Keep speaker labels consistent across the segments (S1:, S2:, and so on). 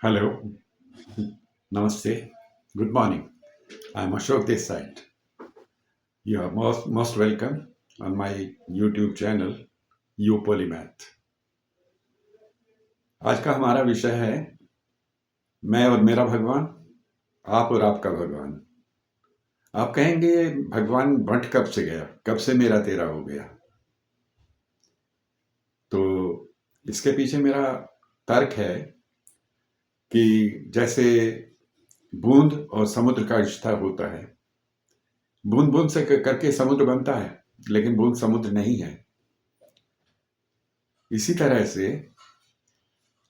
S1: Hello, Namaste, good morning. I'm Ashok this side. You are most welcome on my YouTube channel you Polymath. आज का हमारा विषय है मैं और मेरा भगवान, आप और आपका भगवान। आप कहेंगे भगवान बंट कब से गया, कब से मेरा तेरा हो गया। तो इसके पीछे मेरा तर्क है कि जैसे बूंद और समुद्र का रिश्ता होता है, बूंद बूंद से करके समुद्र बनता है, लेकिन बूंद समुद्र नहीं है। इसी तरह से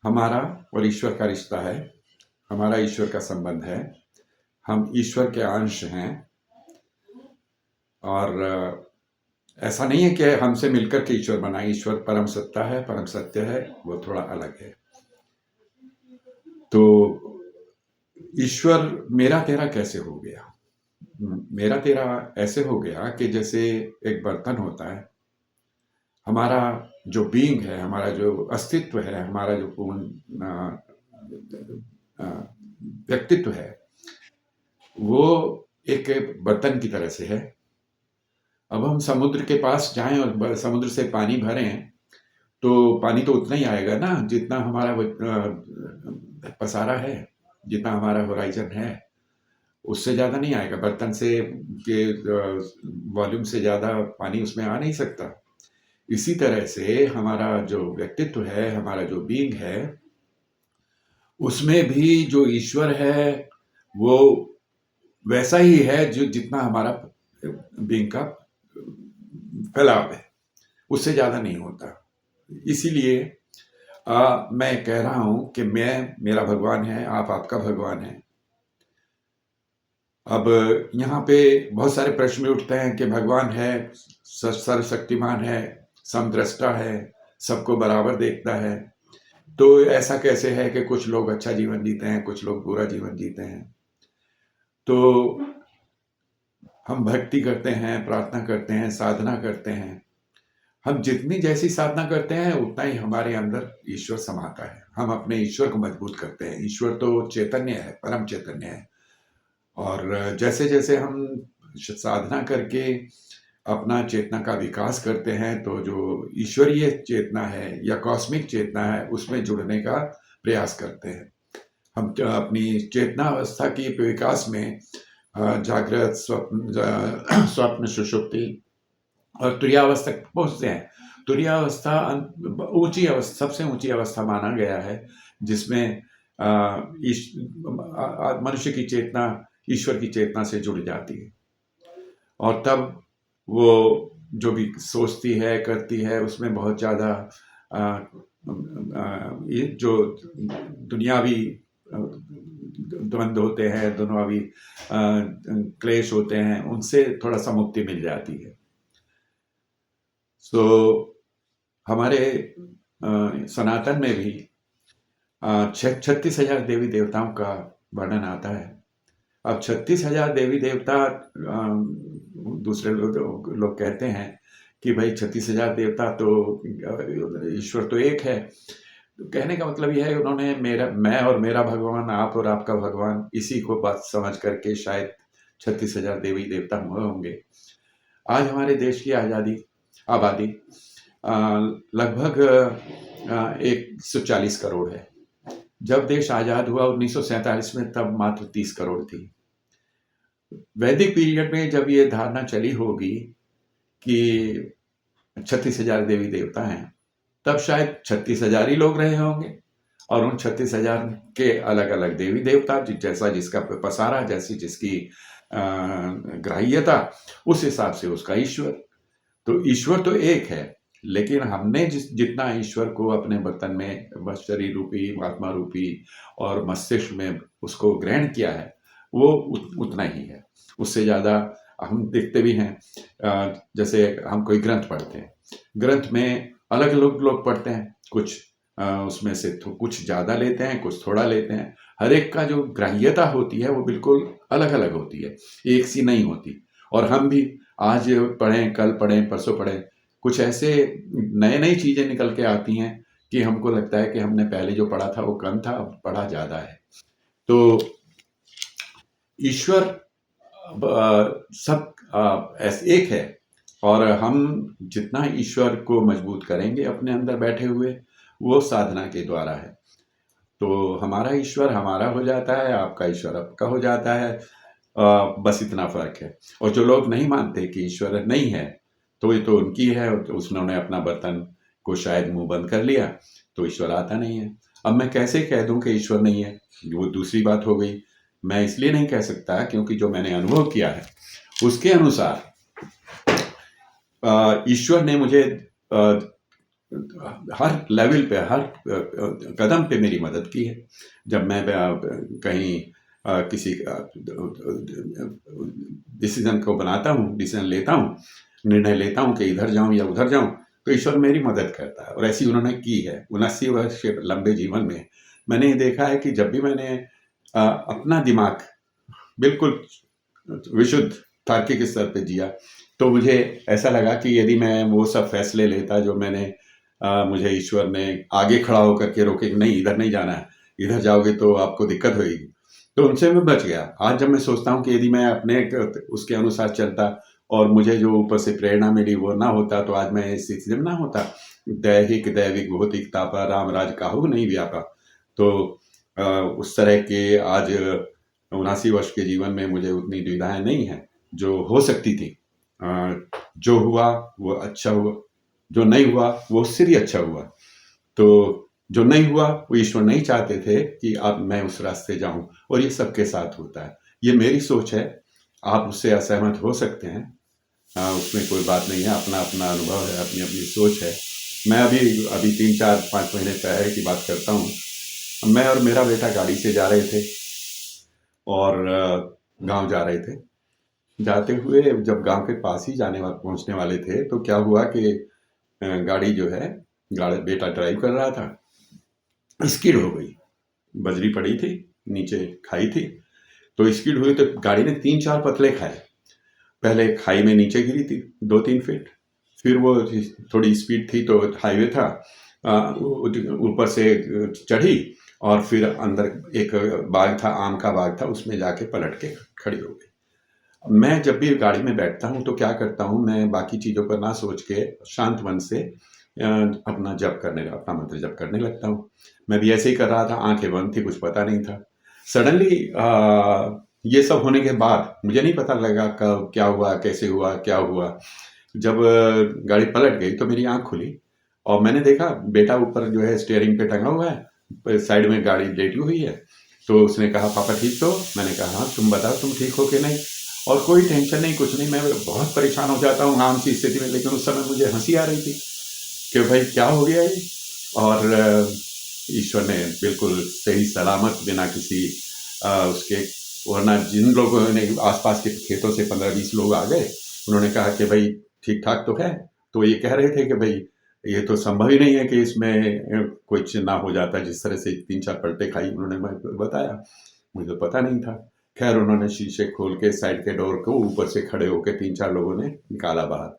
S1: हमारा और ईश्वर का रिश्ता है, हमारा ईश्वर का संबंध है। हम ईश्वर के अंश हैं और ऐसा नहीं है कि हमसे मिलकर के ईश्वर बना। ईश्वर परम सत्ता है, परम सत्य है, वो थोड़ा अलग है। तो ईश्वर मेरा तेरा कैसे हो गया? मेरा तेरा ऐसे हो गया कि जैसे एक बर्तन होता है, हमारा जो बीइंग है, हमारा जो अस्तित्व है, हमारा जो पूर्ण व्यक्तित्व है, वो एक बर्तन की तरह से है। अब हम समुद्र के पास जाएं और समुद्र से पानी भरें तो पानी तो उतना ही आएगा ना जितना हमारा पसारा है, जितना हमारा होराइजन है, उससे ज़्यादा नहीं आएगा। बर्तन से के वॉल्यूम से ज़्यादा पानी उसमें आ नहीं सकता। इसी तरह से हमारा जो व्यक्तित्व है, हमारा जो बीइंग है, उसमें भी जो ईश्वर है वो वैसा ही है जो जितना हमारा बीइंग का फैलाव है, उससे ज़्यादा नहीं होता। इसीलिए मैं कह रहा हूं कि मैं मेरा भगवान है, आप आपका भगवान है। अब यहाँ पे बहुत सारे प्रश्न उठते हैं कि भगवान है, सर्वशक्तिमान है, समदृष्टा है, सबको बराबर देखता है, तो ऐसा कैसे है कि कुछ लोग अच्छा जीवन जीते हैं, कुछ लोग बुरा जीवन जीते हैं। तो हम भक्ति करते हैं, प्रार्थना करते हैं, साधना करते हैं। हम जितनी जैसी साधना करते हैं उतना ही हमारे अंदर ईश्वर समाता है। हम अपने ईश्वर को मजबूत करते हैं। ईश्वर तो चैतन्य है, परम चैतन्य है। और जैसे जैसे हम साधना करके अपना चेतना का विकास करते हैं तो जो ईश्वरीय चेतना है या कॉस्मिक चेतना है उसमें जुड़ने का प्रयास करते हैं। हम अपनी चेतना अवस्था की विकास में जागृत, स्वप्न, सुषुप्ति और तुरीयावस्था तक पहुंचते हैं। तुरीयावस्था ऊंची अवस्था, सबसे ऊंची अवस्था माना गया है, जिसमें मनुष्य की चेतना ईश्वर की चेतना से जुड़ जाती है और तब वो जो भी सोचती है, करती है, उसमें बहुत ज़्यादा ये जो दुनियावी द्वंद्व होते हैं, दुनियावी क्लेश होते हैं, उनसे थोड़ा सा मुक्ति मिल जाती है। तो हमारे सनातन में भी 36,000 देवी देवताओं का वर्णन आता है। अब 36,000 देवी देवता, दूसरे लोग कहते हैं कि भाई 36,000 देवता तो ईश्वर तो एक है। तो कहने का मतलब यह है उन्होंने मैं और मेरा भगवान, आप और आपका भगवान, इसी को बात समझ करके शायद 36,000 देवी देवता हुए होंगे। आज हमारे देश की आबादी लगभग 140 करोड़ है। जब देश आजाद हुआ 1947 में, तब मात्र 30 करोड़ थी। वैदिक पीरियड में जब ये धारणा चली होगी कि 36,000 देवी देवता हैं, तब शायद 36,000 ही लोग रहे होंगे और उन 36,000 के अलग अलग देवी देवता, जैसा जिसका पसारा, जैसी जिसकी ग्राह्यता, उस हिसाब से उसका ईश्वर। तो ईश्वर तो एक है, लेकिन हमने जितना ईश्वर को अपने बर्तन में, शरीर रूपी, आत्मा रूपी और मस्तिष्क में उसको ग्रहण किया है, वो उतना ही है। उससे ज़्यादा हम देखते भी हैं, जैसे हम कोई ग्रंथ पढ़ते हैं, ग्रंथ में अलग अलग लोग पढ़ते हैं, कुछ उसमें से कुछ ज़्यादा लेते हैं, कुछ थोड़ा लेते हैं। हर एक का जो ग्राह्यता होती है वो बिल्कुल अलग अलग होती है, एक सी नहीं होती। और हम भी आज पढ़ें, कल पढ़ें, परसों पढ़ें, कुछ ऐसे नई चीज़ें निकल के आती हैं कि हमको लगता है कि हमने पहले जो पढ़ा था वो कम था, अब पढ़ा ज़्यादा है। तो ईश्वर सब ऐसे एक है, और हम जितना ईश्वर को मजबूत करेंगे अपने अंदर बैठे हुए, वो साधना के द्वारा है। तो हमारा ईश्वर हमारा हो जाता है, आपका ईश्वर आपका हो जाता है। बस इतना फर्क है। और जो लोग नहीं मानते कि ईश्वर नहीं है, तो ये तो उनकी है, तो उन्होंने अपना बर्तन को शायद मुंह बंद कर लिया, तो ईश्वर आता नहीं है। अब मैं कैसे कह दूं कि ईश्वर नहीं है, वो दूसरी बात हो गई। मैं इसलिए नहीं कह सकता क्योंकि जो मैंने अनुभव किया है उसके अनुसार ईश्वर ने मुझे हर लेवल पे, हर कदम पे मेरी मदद की है। जब मैं कहीं किसी डिसीजन को बनाता हूँ, डिसीजन लेता हूँ, निर्णय लेता हूँ कि इधर जाऊँ या उधर जाऊँ, तो ईश्वर मेरी मदद करता है। और ऐसी उन्होंने की है। 79 वर्ष के लंबे जीवन में मैंने ये देखा है कि जब भी मैंने अपना दिमाग बिल्कुल विशुद्ध तार्किक स्तर पे जिया, तो मुझे ऐसा लगा कि यदि मैं वो सब फैसले लेता जो मैंने मुझे ईश्वर ने आगे खड़ा होकर के रोके कि नहीं इधर नहीं जाना है, इधर जाओगे तो आपको दिक्कत होगी, तो उनसे मैं बच गया। आज जब मैं सोचता हूँ कि यदि मैं अपने उसके अनुसार चलता और मुझे जो ऊपर से प्रेरणा मिली वो ना होता, तो आज मैं इस स्थिति में ना होता। दैहिक दैविक भौतिक तापा राम राज काहू नहीं व्यापा। तो उस तरह के आज 79 वर्ष के जीवन में मुझे उतनी दुविधाएं नहीं है जो हो सकती थी। जो हुआ वो अच्छा हुआ, जो नहीं हुआ वो उससे भी अच्छा हुआ। तो जो नहीं हुआ वो ईश्वर नहीं चाहते थे कि अब मैं उस रास्ते जाऊं, और ये सबके साथ होता है। ये मेरी सोच है, आप उससे असहमत हो सकते हैं, उसमें कोई बात नहीं है। अपना अपना अनुभव है, अपनी अपनी सोच है। मैं अभी अभी 3 4 5 महीने पहले की बात करता हूँ। मैं और मेरा बेटा गाड़ी से जा रहे थे और गांव जा रहे थे। जाते हुए जब गांव के पास ही पहुंचने वाले थे, तो क्या हुआ कि गाड़ी जो है, गाड़ी बेटा ड्राइव कर रहा था, स्किड हो गई। बजरी पड़ी थी, नीचे खाई थी, तो स्किड हुई तो गाड़ी ने 3 4 पतले खाए। पहले खाई में नीचे गिरी थी 2 3 फीट, फिर वो थोड़ी स्पीड थी तो हाईवे था, ऊपर से चढ़ी और फिर अंदर एक बाग था, आम का बाग था, उसमें जाके पलट के खड़ी हो गई। मैं जब भी गाड़ी में बैठता हूँ तो क्या करता हूँ, मैं बाकी चीज़ों पर ना सोच के शांत मन से अपना अपना मंत्र जप करने लगता हूँ। मैं भी ऐसे ही कर रहा था, आंखें बंद थी, कुछ पता नहीं था। सडनली ये सब होने के बाद मुझे नहीं पता लगा कब क्या हुआ, कैसे हुआ, क्या हुआ। जब गाड़ी पलट गई तो मेरी आंख खुली और मैंने देखा बेटा ऊपर जो है स्टीयरिंग पे टंगा हुआ है, साइड में गाड़ी लेटी हुई है। तो उसने कहा पापा ठीक तो? मैंने कहा हाँ, तुम बताओ तुम ठीक हो कि नहीं। और कोई टेंशन नहीं, कुछ नहीं। मैं बहुत परेशान हो जाता हूँ आम सी स्थिति में, लेकिन उस समय मुझे हंसी आ रही थी कि भाई क्या हो गया ये। और ईश्वर ने बिल्कुल सही सलामत बिना किसी उसके, वरना जिन लोगों ने आसपास के खेतों से 15 20 लोग आ गए, उन्होंने कहा कि भाई ठीक ठाक तो है, तो ये कह रहे थे कि भाई ये तो संभव ही नहीं है कि इसमें कुछ ना हो जाता। जिस तरह से 3 4 पलटे खाई उन्होंने बताया, मुझे तो पता नहीं था। खैर उन्होंने शीशे खोल के साइड के डोर को ऊपर से खड़े होकर 3 4 लोगों ने निकाला बाहर,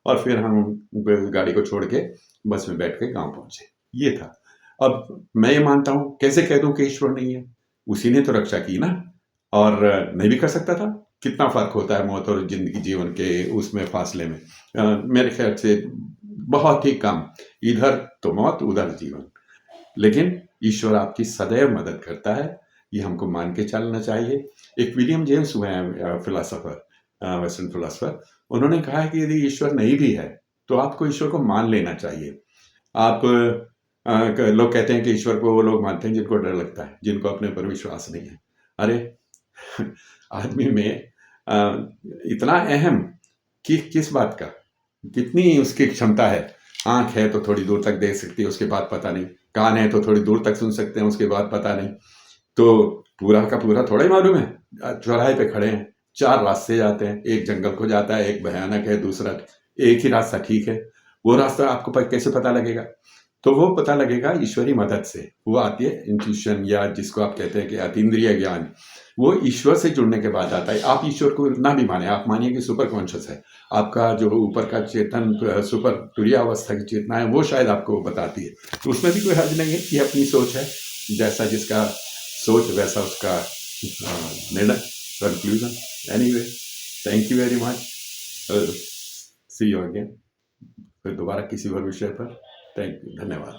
S1: और फिर हम गाड़ी को छोड़ के बस में बैठ के गांव पहुंचे। ये था। अब मैं ये मानता हूं, कैसे कह दूं कि ईश्वर नहीं है? उसी ने तो रक्षा की ना, और नहीं भी कर सकता था। कितना फर्क होता है मौत और जिंदगी जीवन के उसमें फासले में, मेरे ख्याल से बहुत ही कम। इधर तो मौत, उधर जीवन। लेकिन ईश्वर आपकी सदैव मदद करता है, ये हमको मान के चलना चाहिए। एक विलियम जेम्स हुए हैं फिलोसोफर, वेस्टर्न फिलोसोफर, उन्होंने कहा है कि यदि ईश्वर नहीं भी है तो आपको ईश्वर को मान लेना चाहिए। आप लोग कहते हैं कि ईश्वर को वो लोग मानते हैं जिनको डर लगता है, जिनको अपने पर विश्वास नहीं है। अरे आदमी में इतना अहम कि किस बात का, कितनी उसकी क्षमता है। आंख है तो थोड़ी दूर तक देख सकती है, उसके बाद पता नहीं। कान है तो थोड़ी दूर तक सुन सकते हैं, उसके बाद पता नहीं। तो पूरा का पूरा थोड़ा ही मालूम है। चौराहे पे खड़े हैं, 4 रास्ते जाते हैं, एक जंगल को जाता है, एक भयानक है, दूसरा एक ही रास्ता ठीक है। वो रास्ता आपको कैसे पता लगेगा? तो वो पता लगेगा ईश्वरी मदद से। वो आती है इंट्यूशन, या जिसको आप कहते हैं कि अतीन्द्रिय ज्ञान, वो ईश्वर से जुड़ने के बाद आता है। आप ईश्वर को ना भी माने, आप मानिए कि सुपर कॉन्शियस है, आपका जो ऊपर का चेतन, सुपर तुरीय अवस्था की चेतना है, वो शायद आपको बताती है। तो उसमें भी कोई हर्ज नहीं है, ये अपनी सोच है, जैसा जिसका सोच वैसा उसका निर्णय, conclusion. Anyway, thank you very much, see you again, फिर दोबारा किसी और विषय पर। थैंक यू, धन्यवाद।